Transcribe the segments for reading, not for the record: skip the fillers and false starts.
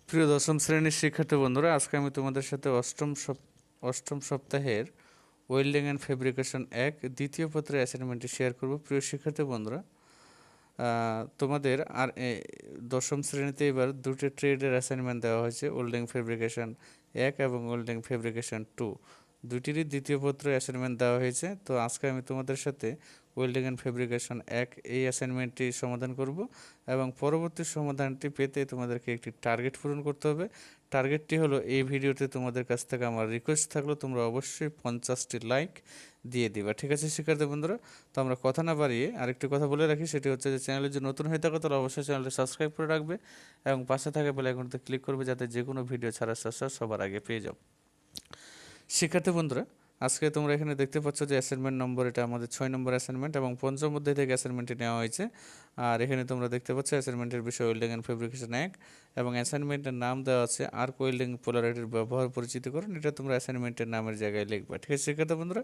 প্রিয় দশম শ্রেণীর শিক্ষার্থী বন্ধুরা, আজকে আমি তোমাদের সাথে অষ্টম সপ্তাহের ওয়েল্ডিং অ্যান্ড ফেব্রিকেশন এক দ্বিতীয় পত্রের অ্যাসাইনমেন্টটি শেয়ার করব। প্রিয় শিক্ষার্থী বন্ধুরা, তোমাদের আর দশম শ্রেণীতে এবার দুটো ট্রেডের অ্যাসাইনমেন্ট দেওয়া হয়েছে, ওয়েল্ডিং ফেব্রিকেশন এক এবং ওয়েল্ডিং ফেব্রিকেশন টু। দুটিরই দ্বিতীয় পত্রে অ্যাসাইনমেন্ট দেওয়া হয়েছে। তো আজকে আমি তোমাদের সাথে ওয়েল্ডিং অ্যান্ড ফেব্রিকেশন এক এই অ্যাসাইনমেন্টটি সমাধান করব এবং পরবর্তী সমাধানটি পেতে তোমাদেরকে একটি টার্গেট পূরণ করতে হবে। টার্গেটটি হলো, এই ভিডিওতে তোমাদের কাছ থেকে আমার রিকোয়েস্ট থাকলো তোমরা অবশ্যই 50টি লাইক দিয়ে দিবা। ঠিক আছে শিক্ষার্থী বন্ধুরা, তো আমরা কথা না বাড়িয়ে আরেকটি কথা বলে রাখি, সেটি হচ্ছে যে চ্যানেলে যদি নতুন হয়ে থাকো তাহলে অবশ্যই চ্যানেলটি সাবস্ক্রাইব করে রাখবে এবং পাশে থাকা বেল আইকনটিতে ক্লিক করবে যাতে যে কোনো ভিডিও ছাড়ার সাথে সবার আগে পেয়ে যাও। শিক্ষার্থী বন্ধুরা, আজকে তোমরা এখানে দেখতে পাচ্ছ যে অ্যাসাইনমেন্ট নম্বর, এটা আমাদের 6 নম্বর অ্যাসাইনমেন্ট এবং পঞ্চম অধ্যায় থেকে অ্যাসাইনমেন্টটি নেওয়া হয়েছে। আর এখানে তোমরা দেখতে পাচ্ছ অ্যাসাইনমেন্টের বিষয় ওয়েল্ডিং অ্যান্ড ফেব্রিকেশন এক এবং অ্যাসাইনমেন্টের নাম দেওয়া আছে আর্ক ওয়েল্ডিং পোলারাইটের ব্যবহার পরিচিতকরণ। এটা তোমরা অ্যাসাইনমেন্টের নামের জায়গায় লিখবা। ঠিক আছে শিক্ষার্থী বন্ধুরা,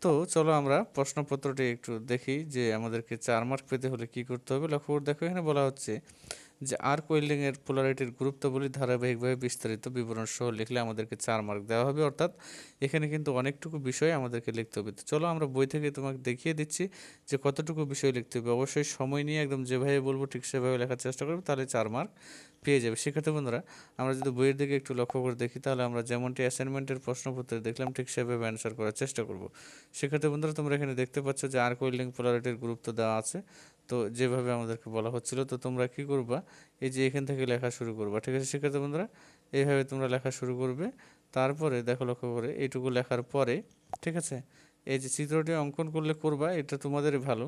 তো চলো আমরা প্রশ্নপত্রটি একটু দেখি যে আমাদেরকে 4 মার্ক পেতে হলে কি করতে হবে। লক্ষ্য করে দেখো, এখানে বলা হচ্ছে যে আর্ক ওয়েল্ডিং এর পোলারিটির গুরুত্বগুলি ধারাবাহিকভাবে বিস্তারিত বিবরণ সহ লিখলে আমাদেরকে 4 মার্ক দেওয়া হবে। অর্থাৎ এখানে কিন্তু অনেকটুকু বিষয় আমাদেরকে লিখতে হবে। তো চলো আমরা বই থেকে তোমাকে দেখিয়ে দিচ্ছি যে কতটুকু বিষয় লিখতে হবে। অবশ্যই সময় নিয়ে একদম যেভাবে বলবো ঠিক সেভাবে লেখার চেষ্টা করবে, তাহলে 4 মার্ক পেয়ে যাবে। শিক্ষার্থী বন্ধুরা, আমরা যদি বইয়ের দিকে একটু লক্ষ্য করে দেখি তাহলে আমরা যেমনটি অ্যাসাইনমেন্টের প্রশ্নপত্রে দেখলাম ঠিক সেভাবে অ্যান্সার করার চেষ্টা করব। শিক্ষার্থী বন্ধুরা, তোমরা এখানে দেখতে পাচ্ছ যে আর্ক ওয়েল্ডিং পোলারিটির গুরুত্ব দেওয়া আছে, তো যেভাবে আমাদেরকে বলা হচ্ছিল। তো তোমরা কি করবা, এই যে এখান থেকে লেখা শুরু করবা। ঠিক আছে শিক্ষার্থী বন্ধুরা, এইভাবে তোমরা লেখা শুরু করবে। তারপরে দেখো, লক্ষ্য করে এইটুকু লেখার পরে, ঠিক আছে, এই যে চিত্রটি অঙ্কন করলে করবা, এটা তোমাদেরই ভালো।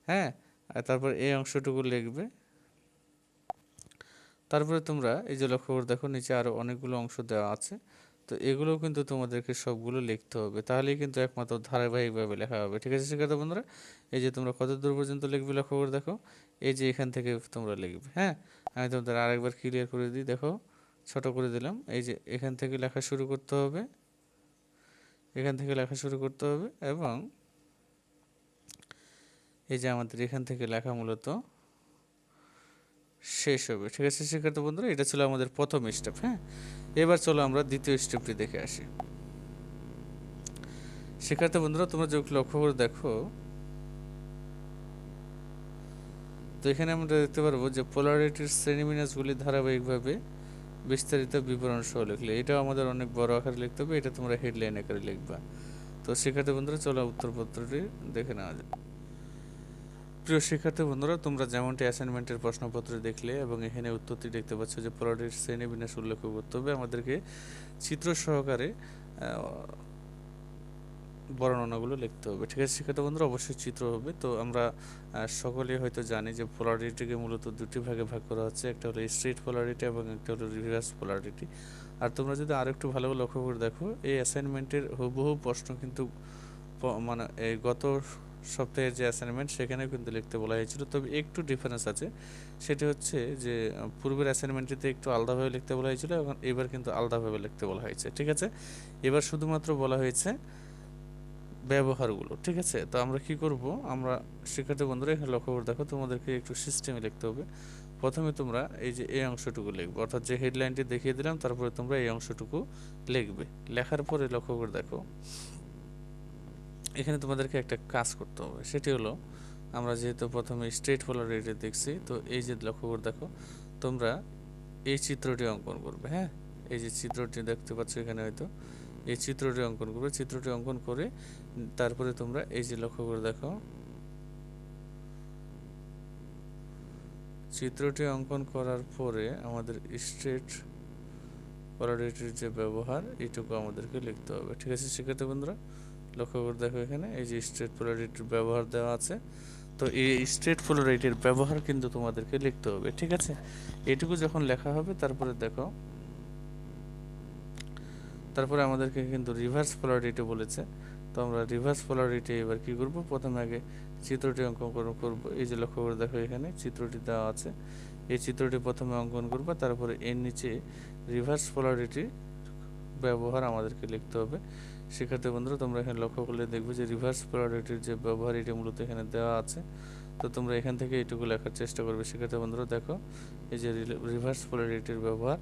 হ্যাঁ, আর তারপর এই অংশটুকু লিখবে। তারপরে তোমরা এই যে লক্ষ্য করে দেখো, নিচে আরও অনেকগুলো অংশ দেওয়া আছে, তো এগুলোও কিন্তু তোমাদেরকে সবগুলো লিখতে হবে, তাহলেই কিন্তু একমাত্র ধারাবাহিকভাবে লেখা হবে। ঠিক আছে শিক্ষার্থী বন্ধুরা, এই যে তোমরা কত দূর পর্যন্ত লিখবে লক্ষ্য করে দেখো, এই যে এখান থেকে তোমরা লিখবে। হ্যাঁ, আমি তোমাদের আরেকবার ক্লিয়ার করে দিই, দেখো ছোট করে দিলাম। এই যে এখান থেকে লেখা শুরু করতে হবে, এখান থেকে লেখা শুরু করতে হবে এবং এই যে আমাদের এখান থেকে লেখা মূলত শেষ হবে। ঠিক আছে শিক্ষার্থী বন্ধুরা, এটা ছিল আমাদের প্রথম স্টেপ। হ্যাঁ, এবার চলো আমরা দ্বিতীয় স্টেপটি দেখে আসি। শিক্ষার্থী বন্ধুরা, তোমরা যদি লক্ষ্য করে দেখো, তো এখানে আমরা দেখতে পারবো যে পোলারিটির শ্রেণীবিন্যাসগুলি ধারাবাহিকভাবে বিস্তারিত বিবরণ সহ লিখলে, এটাও আমাদের অনেক বড় আকারে লিখতে হবে, এটা তোমরা হেডলাইন আকারে লিখবা। তো শিক্ষার্থী বন্ধুরা, চলো উত্তরপত্রটি দেখে নেওয়া যায়। প্রিয় শিক্ষার্থী বন্ধুরা, তোমরা যেমনটি অ্যাসাইনমেন্টের প্রশ্নপত্র দেখলে এবং এখানে উত্তরটি দেখতে পাচ্ছ যে পোলারিটির শ্রেণীবিন্যাস উল্লেখ করতে হবে, আমাদেরকে চিত্র সহকারে বর্ণনাগুলো লিখতে হবে। ঠিক আছে শিক্ষার্থী বন্ধুরা, অবশ্যই চিত্র হবে। তো আমরা সকলেই হয়তো জানি যে পোলারিটিকে মূলত দুটি ভাগে ভাগ করা হচ্ছে, একটা হলো স্ট্রেট পোলারিটি এবং একটা হলো রিভার্স পোলারিটি। আর তোমরা যদি আরও একটু ভালো লক্ষ্য করে দেখো, এই অ্যাসাইনমেন্টের হুবহু প্রশ্ন কিন্তু মানে এই গত সপ্তাহের যে অ্যাসাইনমেন্ট সেখানেও কিন্তু লিখতে বলা হয়েছিল, তবে একটু ডিফারেন্স আছে। সেটি হচ্ছে যে পূর্বের অ্যাসাইনমেন্টটিতে একটু আলাদাভাবে লিখতে বলা হয়েছিল এবং এবার কিন্তু আলাদাভাবে লিখতে বলা হয়েছে। ঠিক আছে, এবার শুধুমাত্র বলা হয়েছে ব্যবহারগুলো। ঠিক আছে, তো আমরা কি করব, আমরা শিক্ষার্থী বন্ধুরা এখানে লক্ষ্য করে দেখো, তোমাদেরকে একটু সিস্টেমে লিখতে হবে। প্রথমে তোমরা এই যে এই অংশটুকু লিখবে, অর্থাৎ যে হেডলাইনটি দেখিয়ে দিলাম তারপরে তোমরা এই অংশটুকু লিখবে। লেখার পরে লক্ষ্য করে দেখো, এখানে তোমাদেরকে একটা কাজ করতে হবে, সেটি হলো আমরা যেহেতু প্রথমে স্ট্রেট পোলারিটি দেখছি, তো এই যে লক্ষ্য করে দেখো, তোমরা এই চিত্রটি অঙ্কন করবে। হ্যাঁ, এই যে চিত্রটি দেখতে পাচ্ছ এখানে, হয়তো এই চিত্রটি অঙ্কন করবে। চিত্রটি অঙ্কন করে তারপরে তোমরা এই যে লক্ষ্য করে দেখো, চিত্রটি অঙ্কন করার পরে আমাদের স্ট্রেট পোলারিটির যে ব্যবহার এইটুকু আমাদেরকে লিখতে হবে। ঠিক আছে শিক্ষার্থী বন্ধুরা, লক্ষ্য করে দেখো, এখানে এই যে স্ট্রেট পোলারিটির ব্যবহার দেওয়া আছে, তো এই স্ট্রেট পোলারিটির ব্যবহার কিন্তু তোমাদেরকে লিখতে হবে। ঠিক আছে, এইটুকু যখন লেখা হবে তারপরে দেখো, তারপরে আমাদেরকে কিন্তু রিভার্স পোলারিটি বলেছে। তো আমরা রিভার্স পোলারিটি এবার কি করব, প্রথমে আগে চিত্রটি অঙ্কন করব। এই যে লক্ষ্য করে দেখো, এখানে চিত্রটি দেওয়া আছে, এই চিত্রটি প্রথমে অঙ্কন করব, তারপরে এর নিচে রিভার্স পোলারিটি ব্যবহার আমাদেরকে লিখতে হবে। শিক্ষার্থী বন্ধুরা, তোমরা এখানে লক্ষ্য করলে দেখবে যে রিভার্স পোলারিটির যে ব্যবহার এটি মূলত এখানে দেওয়া আছে। তো তোমরা এখান থেকে এইটুকু লেখার চেষ্টা করবে। সেক্ষেত্রে বন্ধুরা দেখো এই যে রিভার্স পোলারিটির ব্যবহার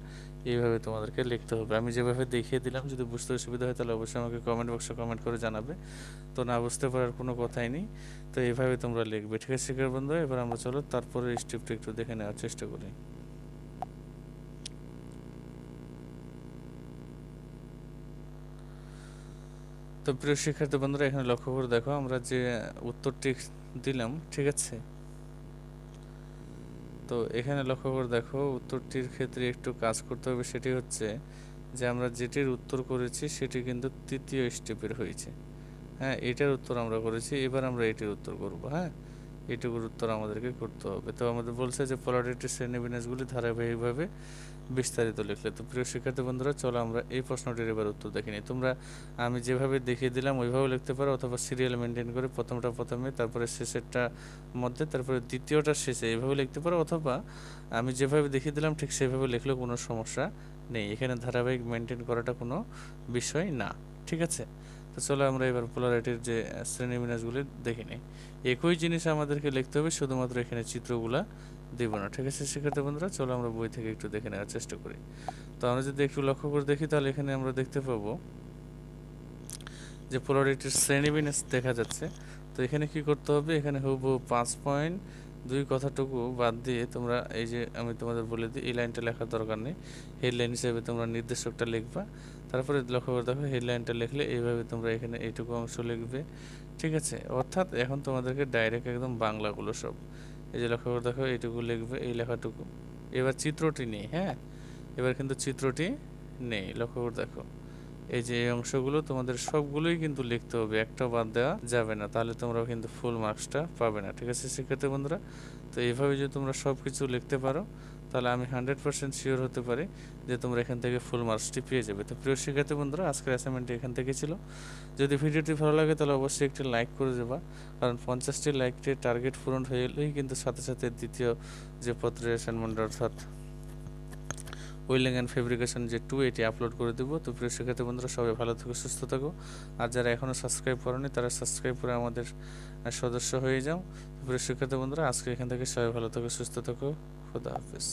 এইভাবে তোমাদেরকে লিখতে হবে। আমি যেভাবে দেখিয়ে দিলাম, যদি বুঝতে অসুবিধা হয় তাহলে অবশ্যই আমাকে কমেন্ট বক্সে কমেন্ট করে জানাবে। তো না বুঝতে পারার কোনো কথাই নেই, তো এইভাবে তোমরা লিখবে। ঠিক আছে শিক্ষার্থী বন্ধুরা, এবার আমরা চলো তারপরে স্টেপটা একটু দেখে নেওয়ার চেষ্টা করি। তো প্রিয় শিক্ষার্থী বন্ধুরা, এখানে লক্ষ্য করে দেখো আমরা যে উত্তরটি দিলাম, ঠিক আছে। তো এখানে লক্ষ্য করে দেখো উত্তরটির ক্ষেত্রে একটু কাজ করতে হবে। সেটি হচ্ছে যে আমরা যেটির উত্তর করেছি সেটি কিন্তু তৃতীয় স্টেপের হয়েছে। হ্যাঁ, এটার উত্তর আমরা করেছি, এবার আমরা এটির উত্তর করব। হ্যাঁ, এটুকুর উত্তর আমাদেরকে করতে হবে। তো আমাদের বলছে যে পোলারিটির শ্রেণীবিন্যাসগুলি ধারাবাহিকভাবে বিস্তারিত লিখলে। তো প্রিয় শিক্ষার্থী বন্ধুরা, চলো আমরা এই প্রশ্নটির এবার উত্তর দেখে নিই। তোমরা আমি যেভাবে দেখিয়ে দিলাম ওইভাবে লিখতে পারো, অথবা সিরিয়াল মেনটেন করে প্রথমটা প্রথমে, তারপরে শেষেরটা মধ্যে, তারপরে দ্বিতীয়টা শেষে, এইভাবে লিখতে পারো। অথবা আমি যেভাবে দেখিয়ে দিলাম ঠিক সেভাবে লিখলেও কোনো সমস্যা নেই। এখানে ধারাবাহিক মেনটেন করাটা কোনো বিষয় না। ঠিক আছে। তো চলো আমরা এবার পোলারিটির যে শ্রেণীবিন্যাসগুলি দেখে নিই। একই জিনিস আমাদেরকে লিখতে হবে, শুধুমাত্র এখানে চিত্রগুলা দেব না। ঠিক আছে শিক্ষার্থী বন্ধুরা, চলো আমরা বই থেকে একটু দেখে নেওয়ার চেষ্টা করি। তো আমরা যদি একটু লক্ষ্য করে দেখি তাহলে এখানে আমরা দেখতে পাবো যে পোলারিটির শ্রেণীবিন্যাস দেখা যাচ্ছে। তো এখানে কি করতে হবে, এখানে হুবহু 5.2 কথাটুকু বাদ দিয়ে তোমরা এই যে আমি তোমাদের বলে দিই, এই লাইনটা লেখার দরকার নেই, হেডলাইন হিসেবে তোমরা নির্দেশকটা লিখবা। তারপরে লক্ষ্য করে দেখো হেডলাইনটা লিখলে এইভাবে তোমরা এখানে এইটুকু অংশ লিখবে। ঠিক আছে, অর্থাৎ এখন তোমাদেরকে ডাইরেক্ট একদম বাংলাগুলো সব এই যে লক্ষ্য করে দেখো এইটুকু লিখবে, এই লেখাটুকু। এবার চিত্রটি নেই, হ্যাঁ, এবার কিন্তু চিত্রটি নেই। লক্ষ্য করে দেখো এই যে এই অংশগুলো তোমাদের সবগুলোই কিন্তু লিখতে হবে, একটাও বাদ দেওয়া যাবে না, তাহলে তোমরাও কিন্তু ফুল মার্কসটা পাবে না। ঠিক আছে শিক্ষার্থী বন্ধুরা, তো এইভাবে যদি তোমরা সব কিছু লিখতে পারো তাহলে আমি 100% শিওর হতে পারি যে তোমরা এখান থেকে ফুল মার্কসটি পেয়ে যাবে। তো প্রিয় শিক্ষার্থী বন্ধুরা, আজকের অ্যাসাইনমেন্টটি এখান থেকে ছিল। যদি ভিডিওটি ভালো লাগে তাহলে অবশ্যই একটি লাইক করে দেবা, কারণ 50টি লাইকটি টার্গেট পূরণ হয়ে গেলেই কিন্তু সাথে সাথে দ্বিতীয় যে পত্রের অ্যাসাইনমেন্ট অর্থাৎ ওয়েল্ডিং অ্যান্ড ফেব্রিকেশন যে 2 এটি আপলোড করে দেবো। তো প্রিয় শিক্ষার্থী বন্ধুরা, সবাই ভালো থেকো, সুস্থ থাকো। আর যারা এখনও সাবস্ক্রাইব করেনি তারা সাবস্ক্রাইব করে আমাদের সদস্য হয়ে যাও। প্রিয় শিক্ষার্থী বন্ধুরা, আজকে এখান থেকে সবাই ভালো থেকো, সুস্থ থাকো। খুদা হাফেজ।